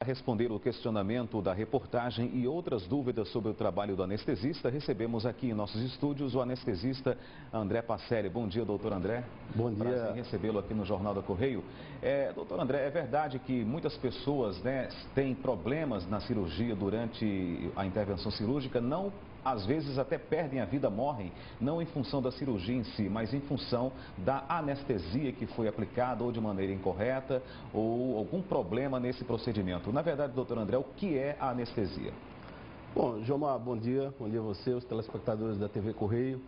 Para responder o questionamento da reportagem e outras dúvidas sobre o trabalho do anestesista, recebemos aqui em nossos estúdios o anestesista André Pacelli. Bom dia, doutor André. Bom dia. Prazer em recebê-lo aqui no Jornal da Correio. Doutor André, é verdade que muitas pessoas, têm problemas na cirurgia durante a intervenção cirúrgica, não, às vezes até perdem a vida, morrem, não em função da cirurgia em si, mas em função da anestesia que foi aplicada ou de maneira incorreta ou algum problema nesse procedimento. Na verdade, doutor André, o que é a anestesia? Bom, Jomar, bom dia a você, os telespectadores da TV Correio.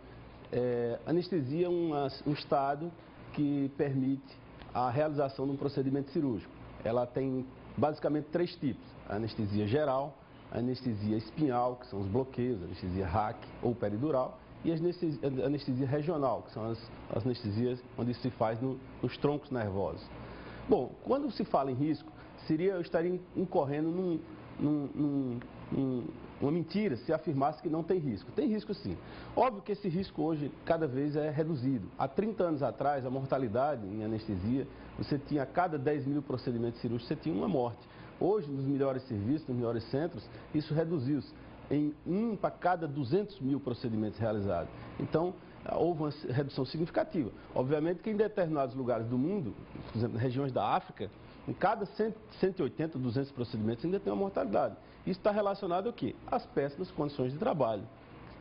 Anestesia é um estado que permite a realização de um procedimento cirúrgico. Ela tem basicamente três tipos: a anestesia geral, a anestesia espinhal, que são os bloqueios, a anestesia RAC ou peridural, e a anestesia regional, que são as anestesias onde se faz nos troncos nervosos. Bom, quando se fala em risco, eu estaria incorrendo uma mentira se afirmasse que não tem risco. Tem risco sim. Óbvio que esse risco hoje cada vez é reduzido. Há 30 anos atrás, a mortalidade em anestesia, você tinha a cada 10 mil procedimentos cirúrgicos, você tinha uma morte. Hoje, nos melhores serviços, nos melhores centros, isso reduziu-se em 1 para cada 200 mil procedimentos realizados. Então, houve uma redução significativa. Obviamente que em determinados lugares do mundo, por exemplo, regiões da África, em cada 180, 200 procedimentos ainda tem uma mortalidade. Isso está relacionado ao quê? Às péssimas condições de trabalho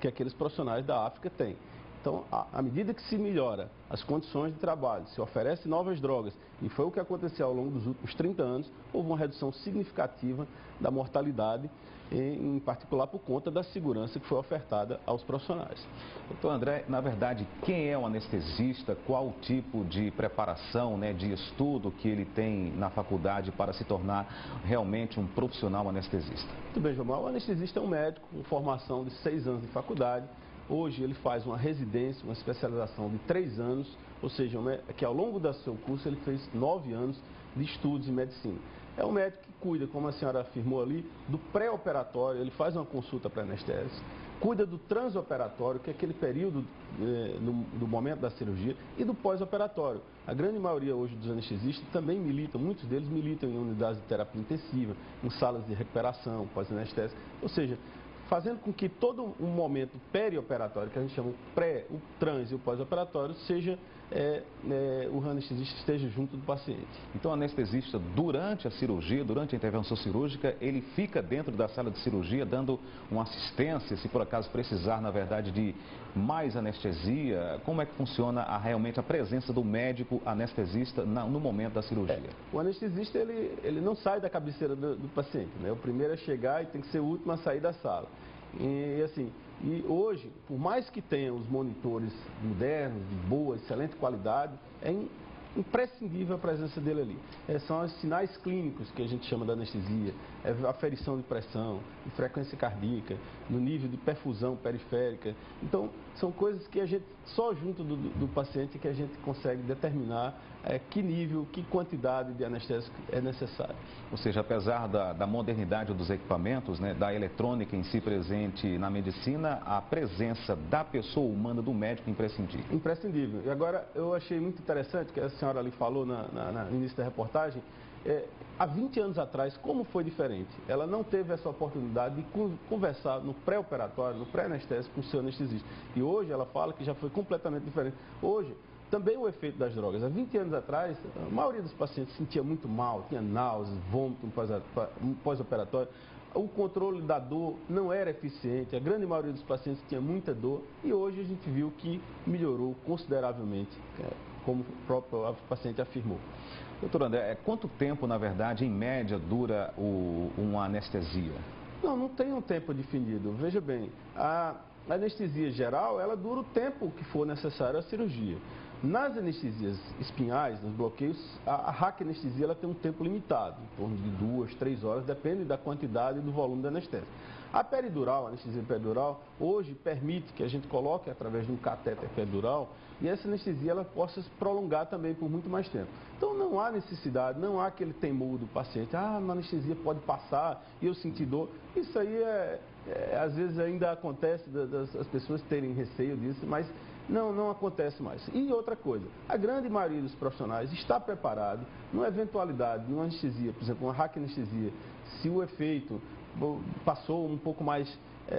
que aqueles profissionais da África têm. Então, à medida que se melhora as condições de trabalho, se oferece novas drogas, e foi o que aconteceu ao longo dos últimos 30 anos, houve uma redução significativa da mortalidade, em particular por conta da segurança que foi ofertada aos profissionais. Doutor André, na verdade, quem é o anestesista? Qual o tipo de preparação, de estudo que ele tem na faculdade para se tornar realmente um profissional anestesista? Muito bem, João. O anestesista é um médico com formação de 6 anos de faculdade. Hoje ele faz uma residência, uma especialização de 3 anos, ou seja, que ao longo do seu curso ele fez 9 anos de estudos em medicina. É um médico que cuida, como a senhora afirmou ali, do pré-operatório, ele faz uma consulta pré-anestésica, cuida do transoperatório, que é aquele período do momento da cirurgia, e do pós-operatório. A grande maioria hoje dos anestesistas também militam, muitos deles militam em unidades de terapia intensiva, em salas de recuperação, pós-anestésica, ou seja, fazendo com que todo um momento perioperatório, que a gente chama o trans e o pós-operatório, seja o anestesista esteja junto do paciente. Então, o anestesista, durante a cirurgia, durante a intervenção cirúrgica, ele fica dentro da sala de cirurgia dando uma assistência, se por acaso precisar, na verdade, de mais anestesia. Como é que funciona realmente a presença do médico anestesista no momento da cirurgia? O anestesista, ele não sai da cabeceira do paciente, né? O primeiro a chegar e tem que ser o último a sair da sala. E hoje, por mais que tenha os monitores modernos, de boa, excelente qualidade, é imprescindível a presença dele ali. São os sinais clínicos que a gente chama da anestesia, a aferição de pressão, de frequência cardíaca, no nível de perfusão periférica. Então, são coisas que a gente, só junto do paciente, que a gente consegue determinar que nível, que quantidade de anestésico é necessário. Ou seja, apesar da modernidade dos equipamentos, da eletrônica em si presente na medicina, a presença da pessoa humana, do médico, é imprescindível. Imprescindível. E agora, eu achei muito interessante que a senhora ali falou no início da reportagem, há 20 anos atrás, como foi diferente? Ela não teve essa oportunidade de conversar no pré-operatório, no pré-anestésico com o seu anestesista. E hoje ela fala que já foi completamente diferente. Hoje, também o efeito das drogas. Há 20 anos atrás, a maioria dos pacientes se sentia muito mal, tinha náuseas, vômito pós-operatório. O controle da dor não era eficiente, a grande maioria dos pacientes tinha muita dor, e hoje a gente viu que melhorou consideravelmente, como o próprio paciente afirmou. Doutor André, quanto tempo, na verdade, em média, dura uma anestesia? Não tem um tempo definido. Veja bem, a anestesia geral, ela dura o tempo que for necessário à cirurgia. Nas anestesias espinhais, nos bloqueios, a raquianestesia ela tem um tempo limitado, em torno de 2, 3 horas, depende da quantidade e do volume da anestésia. A peridural, a anestesia peridural, hoje permite que a gente coloque através de um catéter peridural e essa anestesia ela possa se prolongar também por muito mais tempo. Então não há necessidade, não há aquele temor do paciente, a anestesia pode passar e eu sentir dor. Isso aí às vezes ainda acontece das pessoas terem receio disso, mas não acontece mais. E outra coisa, a grande maioria dos profissionais está preparado, numa eventualidade, numa anestesia, por exemplo, uma raquianestesia, se o efeito passou um pouco mais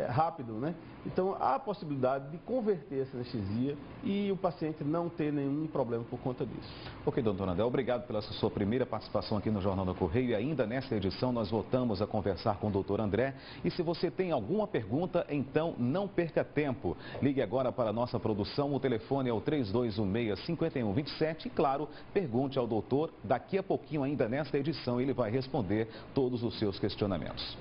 rápido, né? Então, há a possibilidade de converter essa anestesia e o paciente não ter nenhum problema por conta disso. Ok, doutor André, obrigado pela sua primeira participação aqui no Jornal do Correio. E ainda nesta edição nós voltamos a conversar com o doutor André. E se você tem alguma pergunta, então não perca tempo. Ligue agora para a nossa produção, o telefone é o 3216-5127 e, claro, pergunte ao doutor. Daqui a pouquinho, ainda nesta edição, ele vai responder todos os seus questionamentos.